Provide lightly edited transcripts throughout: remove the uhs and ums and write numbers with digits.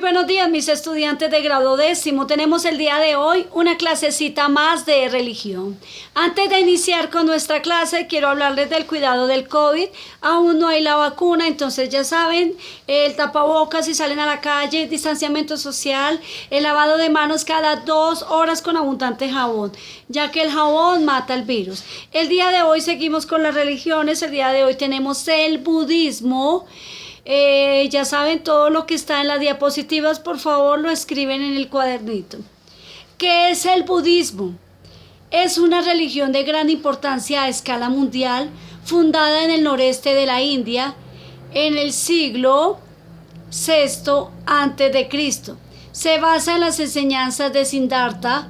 buenos días, mis estudiantes de grado 10º. Tenemos el día de hoy una clasecita más de religión. Antes de iniciar con nuestra clase, quiero hablarles del cuidado del COVID. Aún no hay la vacuna, entonces ya saben, el tapabocas si salen a la calle, distanciamiento social, el lavado de manos cada 2 horas con abundante jabón, ya que el jabón mata el virus. El día de hoy seguimos con las religiones. El día de hoy tenemos el budismo. Ya saben, todo lo que está en las diapositivas, por favor lo escriben en el cuadernito. ¿Qué es el budismo? Es una religión de gran importancia a escala mundial, fundada en el noreste de la India en el siglo VI a.C. Se basa en las enseñanzas de Siddhartha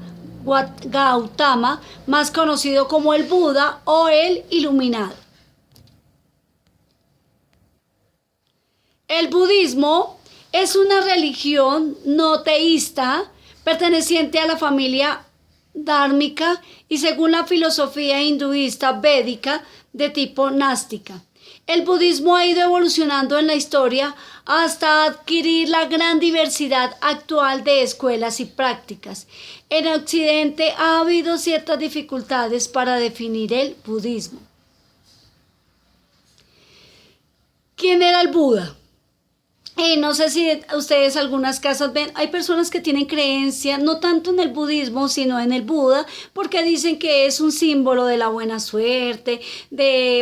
Gautama, más conocido como el Buda o el Iluminado. El budismo es una religión no teísta perteneciente a la familia dhármica y según la filosofía hinduista védica de tipo gnástica. El budismo ha ido evolucionando en la historia hasta adquirir la gran diversidad actual de escuelas y prácticas. En Occidente ha habido ciertas dificultades para definir el budismo. ¿Quién era el Buda? No sé si ustedes algunas casas ven, hay personas que tienen creencia no tanto en el budismo sino en el Buda, porque dicen que es un símbolo de la buena suerte,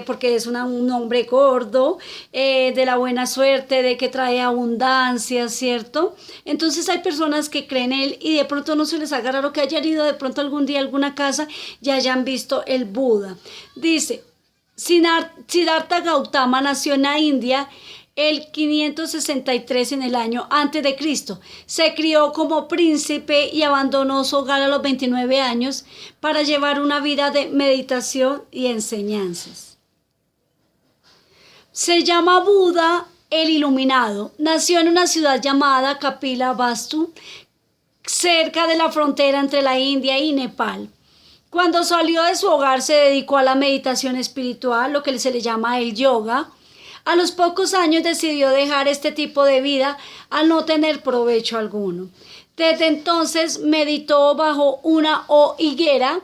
porque es un hombre gordo, de la buena suerte, de que trae abundancia, ¿cierto? Entonces hay personas que creen en él y de pronto no se les haga raro que hayan ido de pronto algún día a alguna casa y hayan visto el Buda. Dice, Siddhartha Gautama nació en la India el 563 en el año antes de Cristo. Se crió como príncipe y abandonó su hogar a los 29 años para llevar una vida de meditación y enseñanzas. Se llama Buda el Iluminado. Nació en una ciudad llamada Kapilavastu, cerca de la frontera entre la India y Nepal. Cuando salió de su hogar se dedicó a la meditación espiritual, lo que se le llama el yoga. A los pocos años decidió dejar este tipo de vida al no tener provecho alguno. Desde entonces meditó bajo una higuera,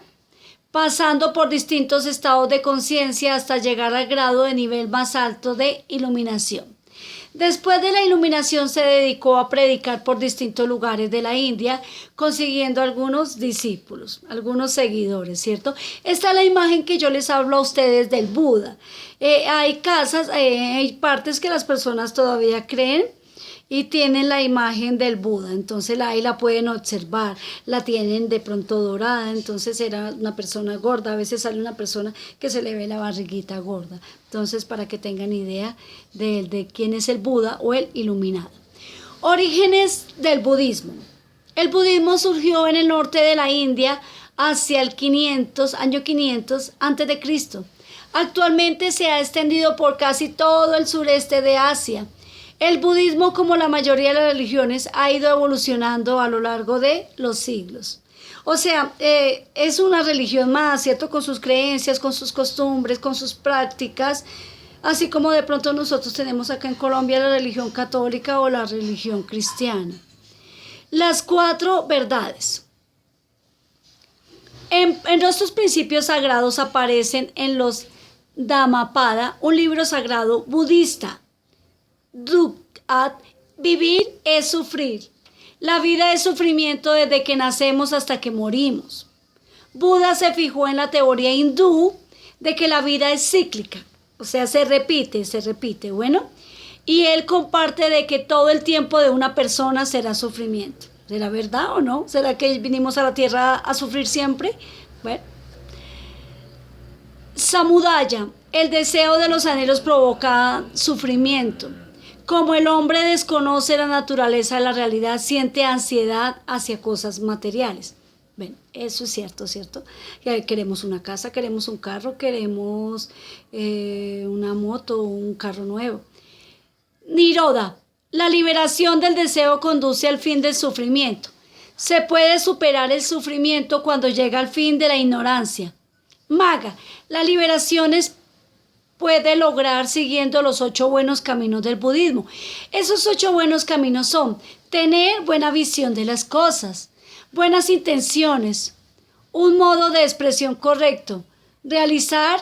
pasando por distintos estados de conciencia hasta llegar al grado de nivel más alto de iluminación. Después de la iluminación se dedicó a predicar por distintos lugares de la India, consiguiendo algunos discípulos, algunos seguidores, ¿cierto? Esta es la imagen que yo les hablo a ustedes del Buda. Hay casas, hay partes que las personas todavía creen y tienen la imagen del Buda, entonces ahí la pueden observar, la tienen de pronto dorada, entonces era una persona gorda, a veces sale una persona que se le ve la barriguita gorda, entonces para que tengan idea de quién es el Buda o el Iluminado. Orígenes del budismo. El budismo surgió en el norte de la India hacia el año 500 a.C. Actualmente se ha extendido por casi todo el sureste de Asia. El budismo, como la mayoría de las religiones, ha ido evolucionando a lo largo de los siglos. O sea, es una religión más, ¿cierto? Con sus creencias, con sus costumbres, con sus prácticas, así como de pronto nosotros tenemos acá en Colombia la religión católica o la religión cristiana. Las 4 verdades. En nuestros principios sagrados aparecen en los Dhammapada, un libro sagrado budista. Dukkha, vivir es sufrir. La vida es sufrimiento desde que nacemos hasta que morimos. Buda se fijó en la teoría hindú de que la vida es cíclica, o sea, se repite, bueno, y él comparte de que todo el tiempo de una persona será sufrimiento. ¿Será verdad o no? ¿Será que vinimos a la tierra a sufrir siempre? Bueno. Samudaya, el deseo de los anhelos provoca sufrimiento. Como el hombre desconoce la naturaleza de la realidad, siente ansiedad hacia cosas materiales. Ven, eso es cierto, ¿cierto? Queremos una casa, queremos un carro, queremos una moto, un carro nuevo. Nirodha, la liberación del deseo conduce al fin del sufrimiento. Se puede superar el sufrimiento cuando llega al fin de la ignorancia. Magga, la liberación puede lograr siguiendo los 8 buenos caminos del budismo. Esos 8 buenos caminos son Tener buena visión de las cosas, buenas intenciones, un modo de expresión correcto, realizar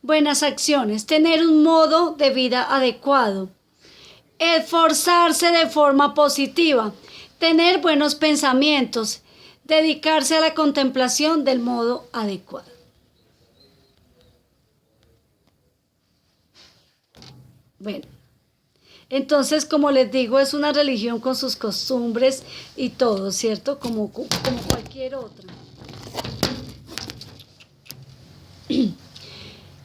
buenas acciones, tener un modo de vida adecuado, esforzarse de forma positiva, tener buenos pensamientos, dedicarse a la contemplación del modo adecuado. Bueno, entonces, como les digo, es una religión con sus costumbres y todo, ¿cierto? Como cualquier otra.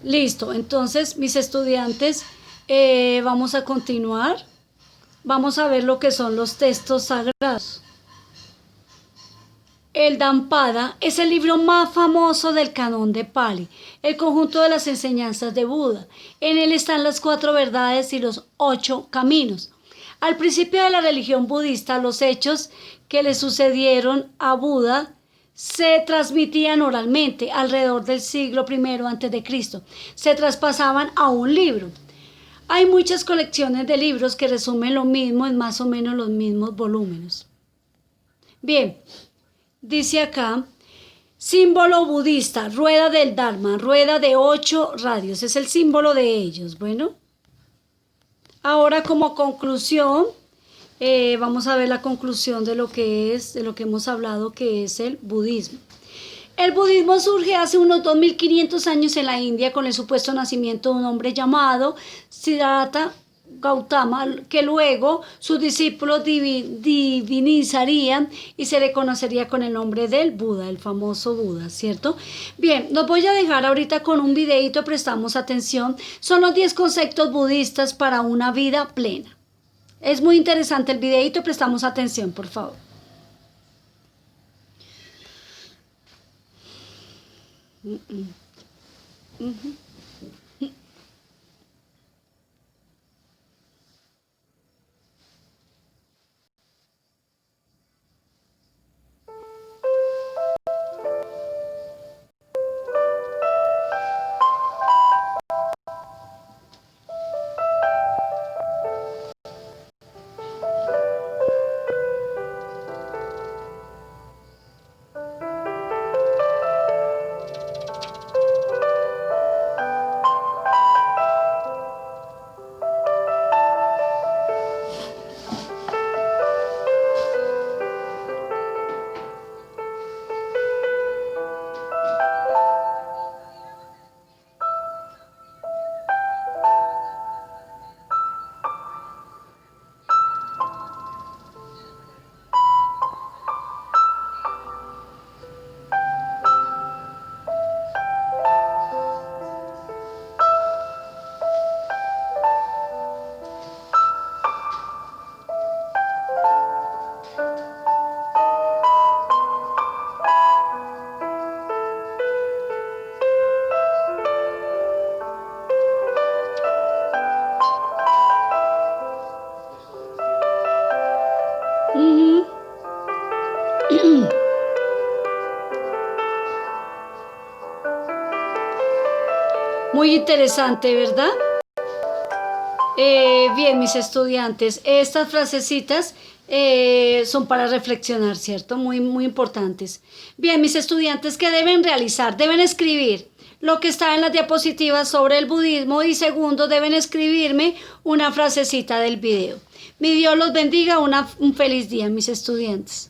Listo, entonces, mis estudiantes, vamos a continuar. Vamos a ver lo que son los textos sagrados. El Dhammapada es el libro más famoso del canon de Pali, el conjunto de las enseñanzas de Buda. En él están las 4 verdades y los 8 caminos. Al principio de la religión budista, los hechos que le sucedieron a Buda se transmitían oralmente alrededor del siglo I a.C. Se traspasaban a un libro. Hay muchas colecciones de libros que resumen lo mismo en más o menos los mismos volúmenes. Bien. Dice acá, símbolo budista, rueda del Dharma, rueda de 8 radios, es el símbolo de ellos. Bueno, ahora como conclusión, vamos a ver la conclusión de lo que es, de lo que hemos hablado, que es el budismo. El budismo surge hace unos 2500 años en la India con el supuesto nacimiento de un hombre llamado Siddhartha Gautama, que luego sus discípulos divinizarían y se le conocería con el nombre del Buda, el famoso Buda, ¿cierto? Bien, los voy a dejar ahorita con un videito, prestamos atención. Son los 10 conceptos budistas para una vida plena. Es muy interesante el videito, prestamos atención, por favor. Muy interesante, ¿verdad? Bien, mis estudiantes, estas frasecitas son para reflexionar, ¿cierto? Muy, muy importantes. Bien, mis estudiantes, ¿qué deben realizar? Deben escribir lo que está en las diapositivas sobre el budismo y segundo, deben escribirme una frasecita del video. Mi Dios los bendiga, un feliz día, mis estudiantes.